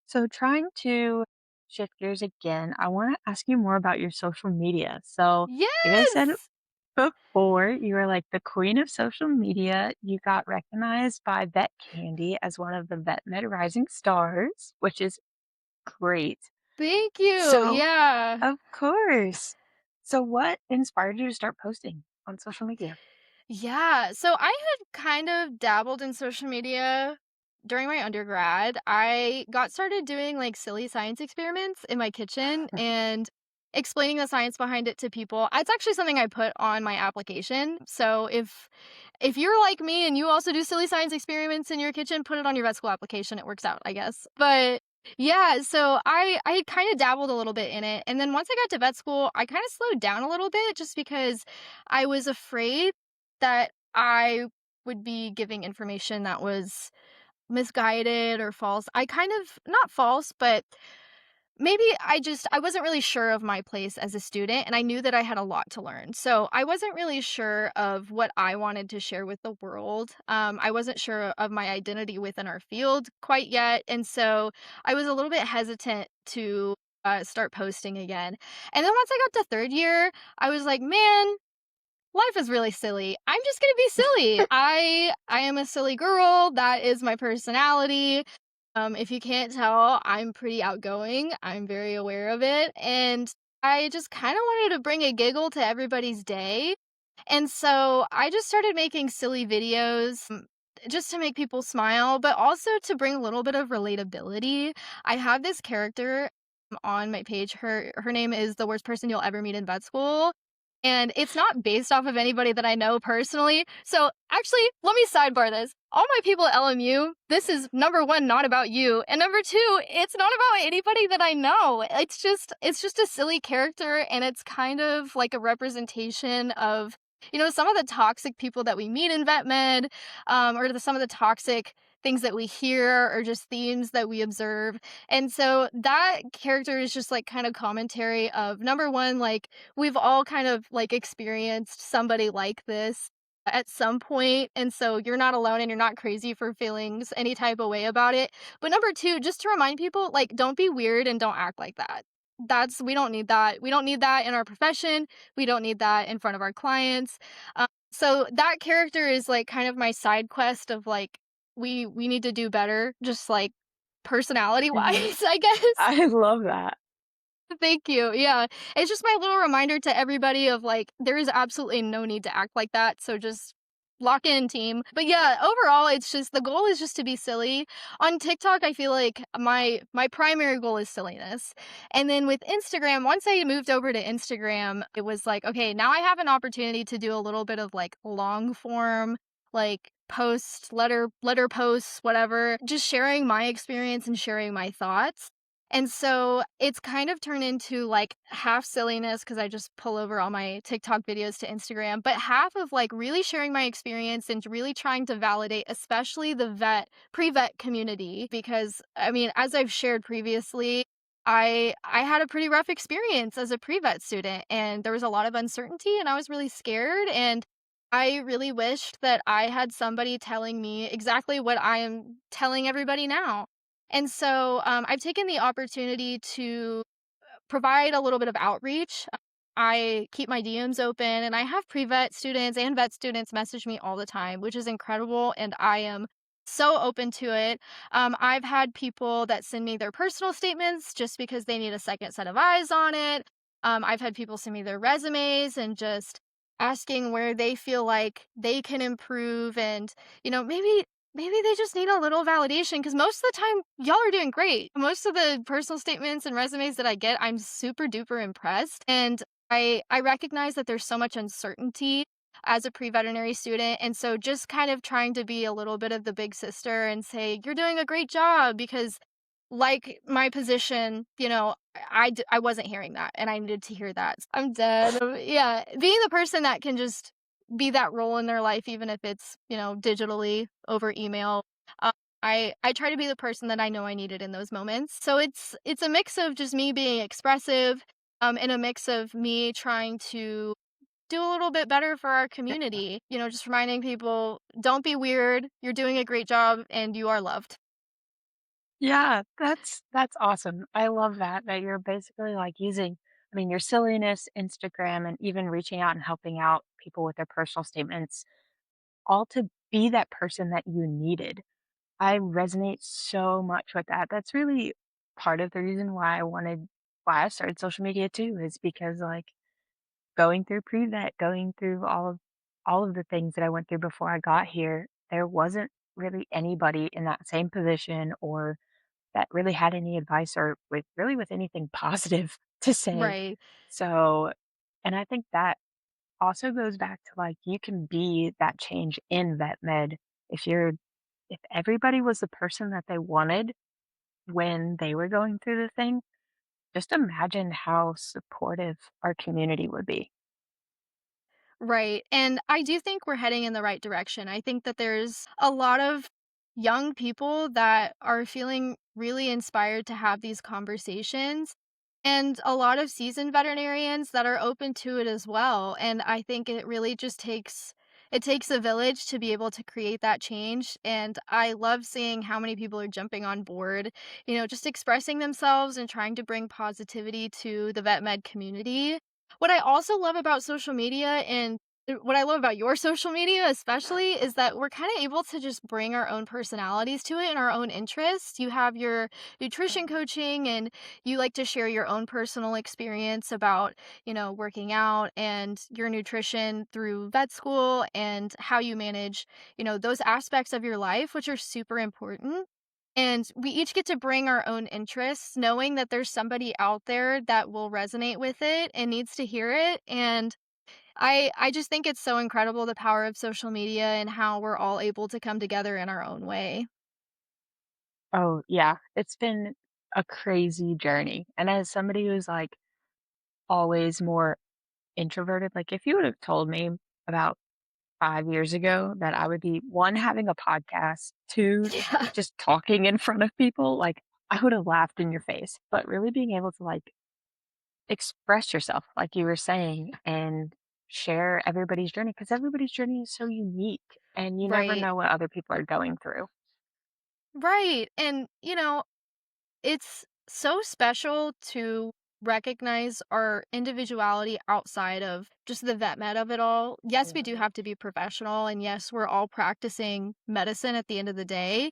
so, trying to shift gears again, I want to ask you more about your social media. So, like I said Yes! before, you were like the queen of social media. You got recognized by Vet Candy as one of the Vet Med Rising Stars, which is great. Thank you. So, Yeah. of course. So, what inspired you to start posting on social media? Yeah, so I had kind of dabbled in social media during my undergrad. I got started doing like silly science experiments in my kitchen and explaining the science behind it to people. It's actually something I put on my application. So if you're like me and you also do silly science experiments in your kitchen, put it on your vet school application. It works out, I guess. But yeah, so I kind of dabbled a little bit in it. And then once I got to vet school, I kind of slowed down a little bit just because I was afraid that I would be giving information that was misguided or false. I kind of not false, but maybe I wasn't really sure of my place as a student, and I knew that I had a lot to learn. So, I wasn't really sure of what I wanted to share with the world. I wasn't sure of my identity within our field quite yet, and so I was a little bit hesitant to, start posting again. And then once I got to 3rd year, I was like, "Man, life is really silly. I'm just gonna be silly. I am a silly girl. That is my personality. If you can't tell, I'm pretty outgoing. I'm very aware of it, and I just kind of wanted to bring a giggle to everybody's day. And so I just started making silly videos just to make people smile, but also to bring a little bit of relatability. I have this character on my page. Her name is the worst person you'll ever meet in vet school. And it's not based off of anybody that I know personally. So actually, let me sidebar this. All my people at LMU, this is number one, not about you. And number two, it's not about anybody that I know. It's just a silly character and it's kind of like a representation of some of the toxic people that we meet in vet med, or some of the toxic things that we hear or just themes that we observe. And so that character is just like kind of commentary of number one, like we've all kind of like experienced somebody like this at some point, and so you're not alone and you're not crazy for feelings any type of way about it. But number two, just to remind people, like, don't be weird and don't act like that. That's we don't need that. We don't need that in our profession. We don't need that in front of our clients. So that character is like kind of my side quest of like we need to do better, just like personality Mhm. wise, I guess. I love that. Thank you. Yeah. It's just my little reminder to everybody of like, there is absolutely no need to act like that. So just lock in, team. But yeah, overall, it's just the goal is just to be silly. On TikTok, I feel like my primary goal is silliness. And then with Instagram, once I moved over to Instagram, it was like, okay, now I have an opportunity to do a little bit of like long form, like post, letter posts, whatever, just sharing my experience and sharing my thoughts. And so it's kind of turned into like half silliness because I just pull over all my TikTok videos to Instagram, but half of like really sharing my experience and really trying to validate, especially the pre-vet community. Because I mean, as I've shared previously, I had a pretty rough experience as a pre-vet student and there was a lot of uncertainty and I was really scared and I really wished that I had somebody telling me exactly what I am telling everybody now. And so, I've taken the opportunity to provide a little bit of outreach. I keep my DMs open and I have pre-vet students and vet students message me all the time, which is incredible. And I am so open to it. I've had people that send me their personal statements just because they need a second set of eyes on it. I've had people send me their resumes and just asking where they feel like they can improve and maybe they just need a little validation because most of the time, y'all are doing great. Most of the personal statements and resumes that I get, I'm super duper impressed. And I recognize that there's so much uncertainty as a pre-veterinary student. And so just kind of trying to be a little bit of the big sister and say, you're doing a great job because like my position, I wasn't hearing that and I needed to hear that. I'm dead. Yeah. Being the person that can just be that role in their life, even if it's, digitally over email. Uh, I try to be the person that I know I needed in those moments. So it's a mix of just me being expressive, and a mix of me trying to do a little bit better for our community. Just reminding people, don't be weird. You're doing a great job and you are loved. Yeah, that's awesome. I love that you're basically, like, using I mean, your silliness, Instagram, and even reaching out and helping out people with their personal statements, all to be that person that you needed. I resonate so much with that. That's really part of the reason why I started social media too, is because, like, going through pre-vet, going through all of the things that I went through before I got here, there wasn't really anybody in that same position or that really had any advice or with anything positive to say. Right. So, and I think that also goes back to, like, you can be that change in vet med if you're if everybody was the person that they wanted when they were going through the thing, just imagine how supportive our community would be. Right. And I do think we're heading in the right direction. I think that there's a lot of young people that are feeling really inspired to have these conversations and a lot of seasoned veterinarians that are open to it as well. And I think it really just takes a village to be able to create that change. And I love seeing how many people are jumping on board, just expressing themselves and trying to bring positivity to the vet med community. What I also love about social media and what I love about your social media especially is that we're kind of able to just bring our own personalities to it and our own interests. You have your nutrition coaching and you like to share your own personal experience about, working out and your nutrition through vet school and how you manage, those aspects of your life, which are super important. And we each get to bring our own interests, knowing that there's somebody out there that will resonate with it and needs to hear it. And I just think it's so incredible the power of social media and how we're all able to come together in our own way. Oh, yeah, it's been a crazy journey. And as somebody who's like always more introverted, like if you would have told me about 5 years ago that I would be one, having a podcast, two, Yeah. just talking in front of people, like I would have laughed in your face. But really being able to like express yourself, like you were saying, and share everybody's journey because everybody's journey is so unique and you never Right. know what other people are going through. Right. And, it's so special to recognize our individuality outside of just the vet med of it all. Yes, we do Mhm. have to be professional, and yes, we're all practicing medicine at the end of the day,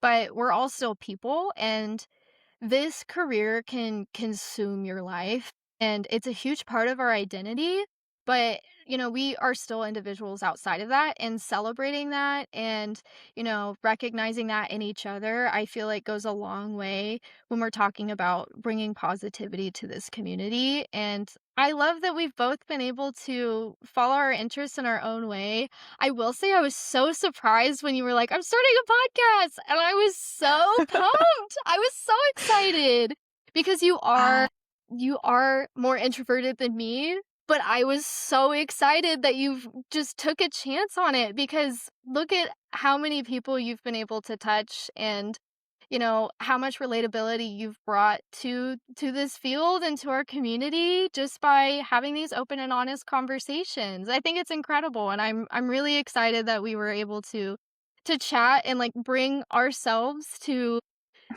but we're all still people, and this career can consume your life, and it's a huge part of our identity, but, we are still individuals outside of that, and celebrating that and, recognizing that in each other, I feel like goes a long way when we're talking about bringing positivity to this community, and I love that we've both been able to follow our interests in our own way. I will say I was so surprised when you were like, "I'm starting a podcast," and I was so pumped. I was so excited because Ah, you are more introverted than me, but I was so excited that you've just took a chance on it because look at how many people you've been able to touch and how much relatability you've brought to this field and to our community just by having these open and honest conversations. I think it's incredible and I'm really excited that we were able to chat and like bring ourselves to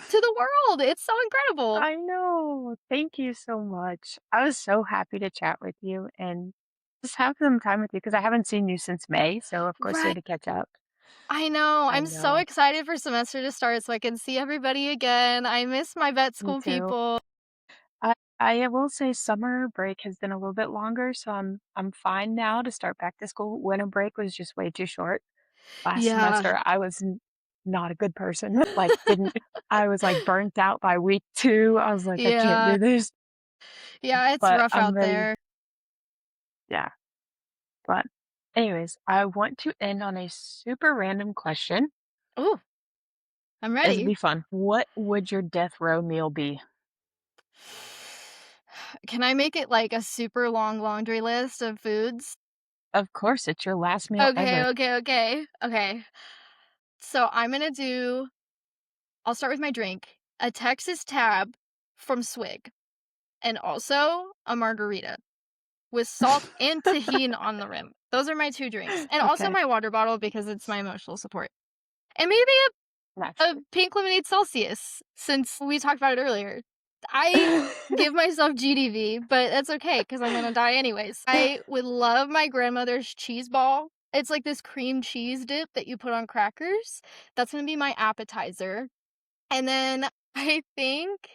the world. It's so incredible. I know. Thank you so much. I was so happy to chat with you and just have some time with you because I haven't seen you since May. So, of course, Right. here to catch up. I know. I I'm so know. excited for semester to start so I can see everybody again. I miss my vet Me school too. people. I will say summer break has been a little bit longer, so I'm fine now to start back to school. Winter break was just way too short. Last Yeah. semester, I was not a good person. Like, didn't I was like burnt out by week 2. I was like, I can't Yeah. do this, Yeah, it's but rough I'm out ready. there. Yeah. But anyways, I want to end on a super random question. Ooh, I'm It'll ready. be fun. What would your death row meal be? Can I make it like a super long laundry list of foods? Of course, it's your last meal Okay, ever. okay, okay, okay. So I'll start with my drink. A Texas Tab from Swig, and also a margarita with salt and tahini on the rim. Those are my 2 drinks, and also Okay, my water bottle because it's my emotional support. And maybe a naturally. pink lemonade Celsius, since we talked about it earlier. I give myself GDV, but that's okay because 'cause I'm gonna die anyways. I would love my grandmother's cheese ball. It's like this cream cheese dip that you put on crackers. That's gonna be my appetizer. And then I think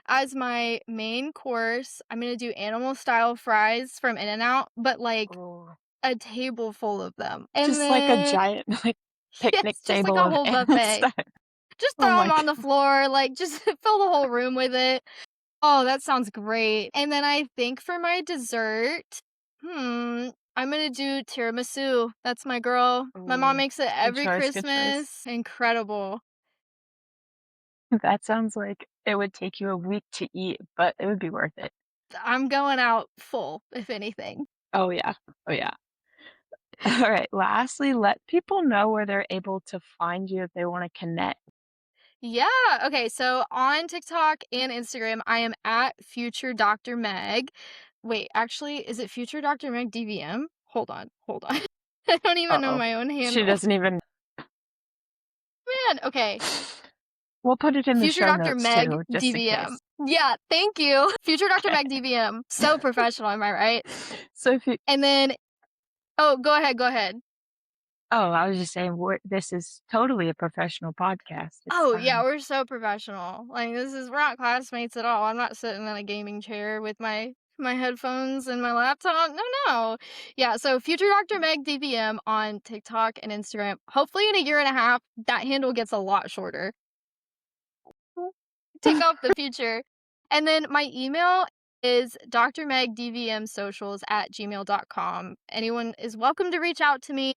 as my main course, I'm gonna do animal style fries from In and Out, but like Oh. a table full of them. And Just like a then giant, like, picnic yes, just like table a of whole animal buffet. stuff. Just Oh throw my them on the god. floor, like, just fill the whole room with it. Oh, that sounds great. And then I think for my dessert, I'm gonna do tiramisu. That's my girl. My mom Ooh, makes it good every choice, good choice. Christmas. Incredible. That sounds like it would take you a week to eat, but it would be worth it. I'm going out full, if anything. Oh, yeah. Oh, yeah. Alright, lastly, let people know where they're able to find you if they wanna connect. Yeah. Okay. So on TikTok and Instagram, I am at Future Dr. Meg. Wait, actually, is it Future Dr. Meg DVM? Hold on. Hold on. I don't even know Uh-oh. my own She handle. doesn't even Man. Okay. We'll put it in the Future show Dr. notes Meg too, just in DVM. case. Yeah. Thank you. Future Dr. Okay. Meg DVM. So professional. Am I right? So if you And then, oh, go ahead. Go ahead. Oh, I was just saying this is totally a professional podcast. It's Oh, yeah, fine. we're so professional. Like, we're not classmates at all. I'm not sitting in a gaming chair with my headphones and my laptop. No, no. Yeah, so Future Dr. Meg DVM on TikTok and Instagram. Hopefully in a year and a half, that handle gets a lot shorter. Take off the future. And then my email is drmegdvmsocials@gmail.com. Anyone is welcome to reach out to me.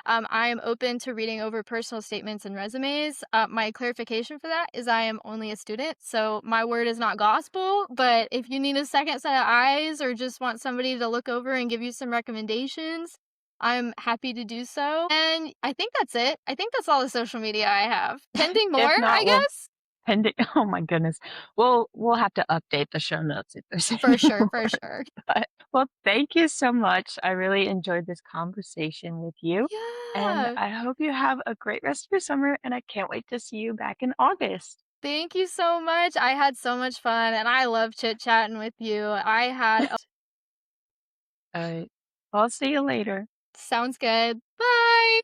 I am open to reading over personal statements and resumes. My clarification for that is I am only a student, so my word is not gospel. But if you need a second set of eyes or just want somebody to look over and give you some recommendations, I'm happy to do so. And I think that's it. I think that's all the social media I have. Pending more, If I not, we'll guess. pending oh my goodness. We'll have to update the show notes if there's For any sure, for more. sure. But well, thank you so much. I really enjoyed this conversation with you. And Yeah. I hope you have a great rest of your summer and I can't wait to see you back in August. Thank you so much. I had so much fun and I love chit-chatting with you. I had Alright. I'll see you later. Sounds good. Bye.